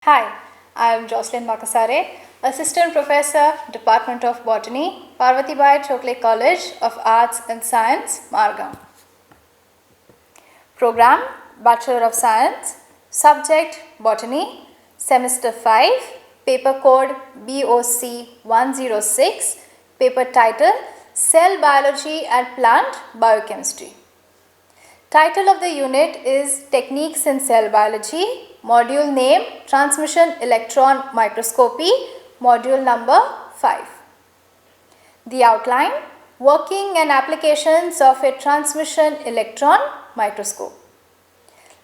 Hi, I am Jocelyn Makasare, Assistant Professor, Department of Botany, Parvatibai Chokle College of Arts and Science, Margam. Program Bachelor of Science, Subject Botany, Semester 5, Paper Code BOC 106, Paper Title Cell Biology and Plant Biochemistry. Title of the unit is Techniques in Cell Biology. Module name Transmission Electron Microscopy. Module number 5. The outline Working and applications of a transmission electron microscope.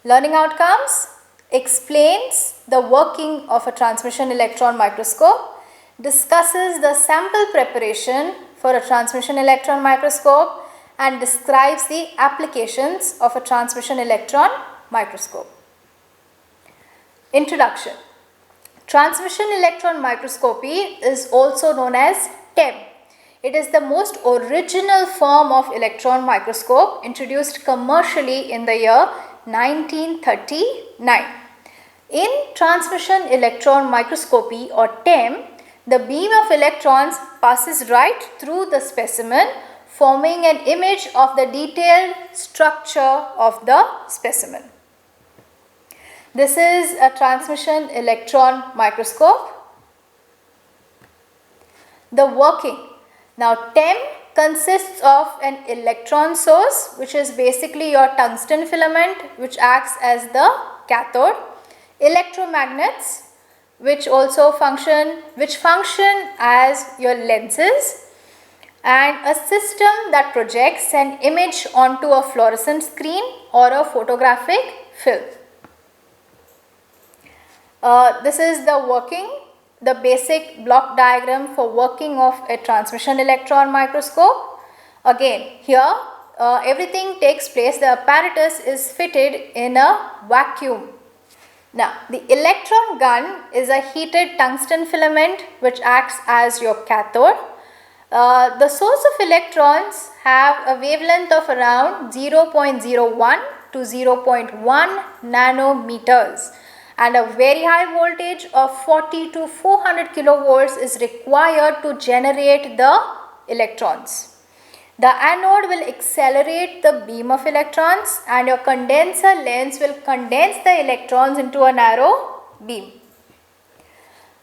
Learning outcomes explains the working of a transmission electron microscope, discusses the sample preparation for a transmission electron microscope, and describes the applications of a transmission electron microscope. Introduction. Transmission electron microscopy is also known as TEM. It is the most original form of electron microscope introduced commercially in the year 1939. In transmission electron microscopy or TEM, the beam of electrons passes right through the specimen, forming an image of the detailed structure of the specimen. This is a transmission electron microscope. The working. Now TEM consists of an electron source, which is basically your tungsten filament, which acts as the cathode, electromagnets, which function as your lenses, and a system that projects an image onto a fluorescent screen or a photographic film. This is the basic block diagram for working of a transmission electron microscope. Again, here everything takes place, the apparatus is fitted in a vacuum. Now, the electron gun is a heated tungsten filament which acts as your cathode. The source of electrons have a wavelength of around 0.01 to 0.1 nanometers, and a very high voltage of 40 to 400 kilovolts is required to generate the electrons. The anode will accelerate the beam of electrons, and your condenser lens will condense the electrons into a narrow beam.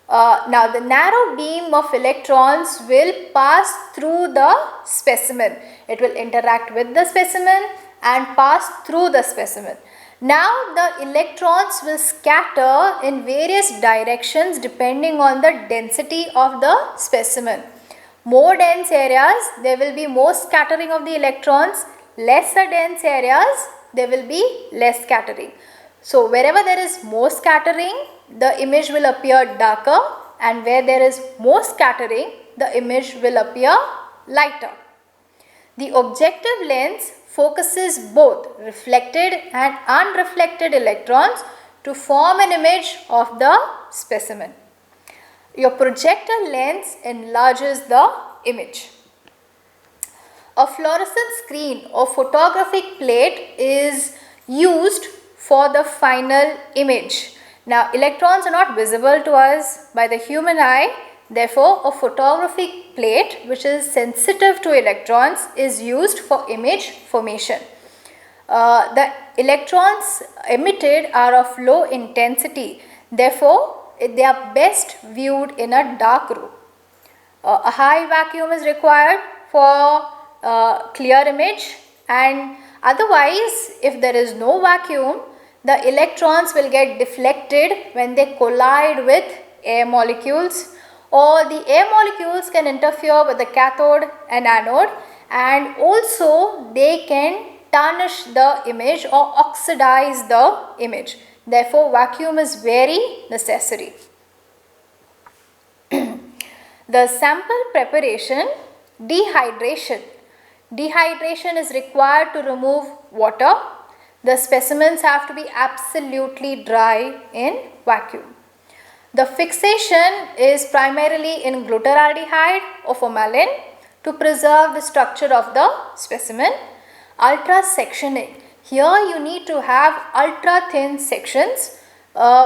Now the narrow beam of electrons will pass through the specimen. It will interact with the specimen and pass through the specimen. Now the electrons will scatter in various directions depending on the density of the specimen. More dense areas, there will be more scattering of the electrons. Lesser dense areas, there will be less scattering. So wherever there is more scattering, the image will appear darker, and where there is more scattering, the image will appear lighter. The objective lens focuses both reflected and unreflected electrons to form an image of the specimen. Your projector lens enlarges the image. A fluorescent screen or photographic plate is used for the final image. Now, electrons are not visible to us by the human eye. Therefore, a photographic plate which is sensitive to electrons is used for image formation. The electrons emitted are of low intensity. Therefore, they are best viewed in a dark room. A high vacuum is required for clear image, and otherwise, if there is no vacuum, the electrons will get deflected when they collide with air molecules, or the air molecules can interfere with the cathode and anode, and also they can tarnish the image or oxidize the image. Therefore, vacuum is very necessary. The sample preparation, dehydration. Dehydration is required to remove water. The specimens have to be absolutely dry in vacuum. The fixation is primarily in glutaraldehyde or formalin to preserve the structure of the specimen. Ultra sectioning. Here you need to have ultra thin sections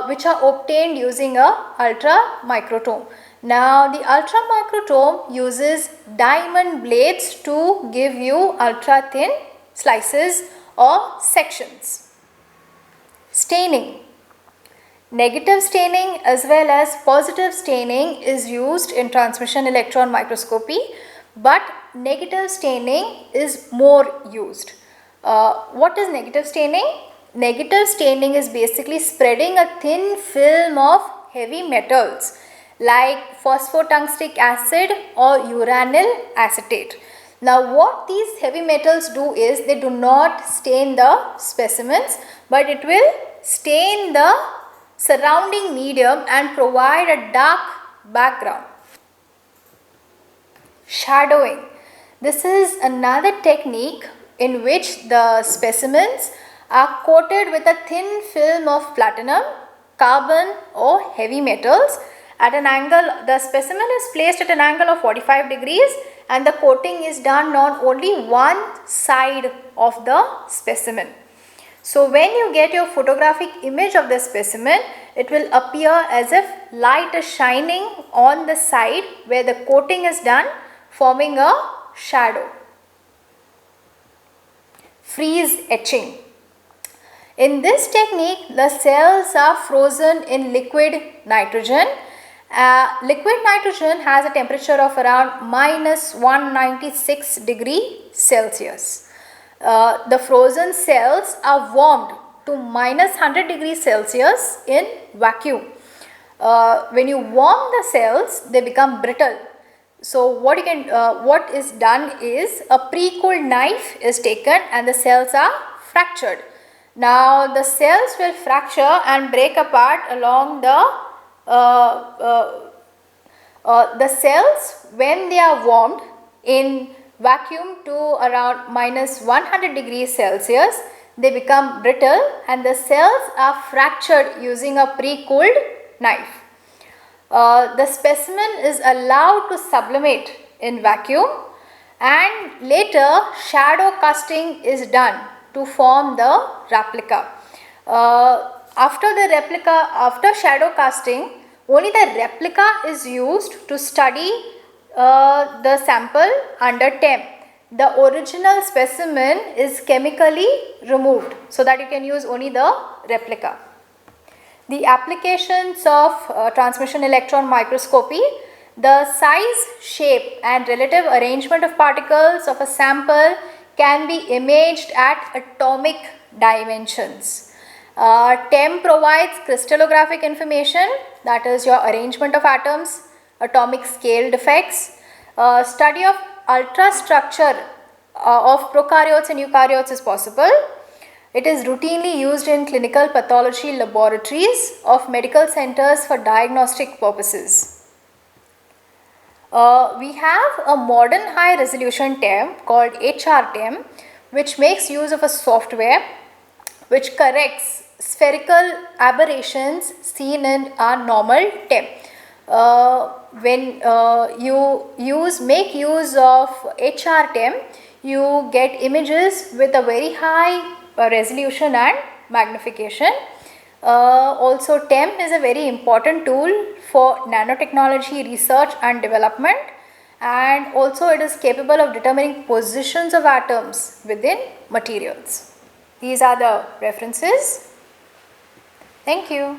which are obtained using a ultramicrotome. Now the ultramicrotome uses diamond blades to give you ultra thin slices or sections. Staining. Negative staining as well as positive staining is used in transmission electron microscopy, but negative staining is more used. What is negative staining? Negative staining is basically spreading a thin film of heavy metals like phosphotungstic acid or uranyl acetate. Now what these heavy metals do is they do not stain the specimens, but it will stain the surrounding medium and provide a dark background. Shadowing. This is another technique in which the specimens are coated with a thin film of platinum, carbon or heavy metals at an angle. The specimen is placed at an angle of 45 degrees and the coating is done on only one side of the specimen. So when you get your photographic image of the specimen, it will appear as if light is shining on the side where the coating is done, forming a shadow. Freeze etching. In this technique, the cells are frozen in liquid nitrogen. Liquid nitrogen has a temperature of around minus 196 degrees Celsius. The frozen cells are warmed to minus 100 degrees Celsius in vacuum. When you warm the cells, they become brittle. So what is done is a pre-cooled knife is taken and the cells are fractured. Now the cells will fracture and break apart along the cells when they are warmed in vacuum to around minus 100 degrees Celsius. They become brittle and the cells are fractured using a pre-cooled knife. The specimen is allowed to sublimate in vacuum and later shadow casting is done to form the replica. After shadow casting, only the replica is used to study the sample under temp. The original specimen is chemically removed so that you can use only the replica. The applications of transmission electron microscopy: the size, shape and relative arrangement of particles of a sample can be imaged at atomic dimensions. TEM provides crystallographic information, that is your arrangement of atoms, atomic scale defects. Study of ultrastructure of prokaryotes and eukaryotes is possible. It is routinely used in clinical pathology laboratories of medical centers for diagnostic purposes. We have a modern high resolution TEM called HRTEM, which makes use of a software which corrects spherical aberrations seen in our normal TEM. When you make use of HRTEM, you get images with a very high resolution and magnification. Also, TEM is a very important tool for nanotechnology research and development, and also it is capable of determining positions of atoms within materials. These are the references. Thank you.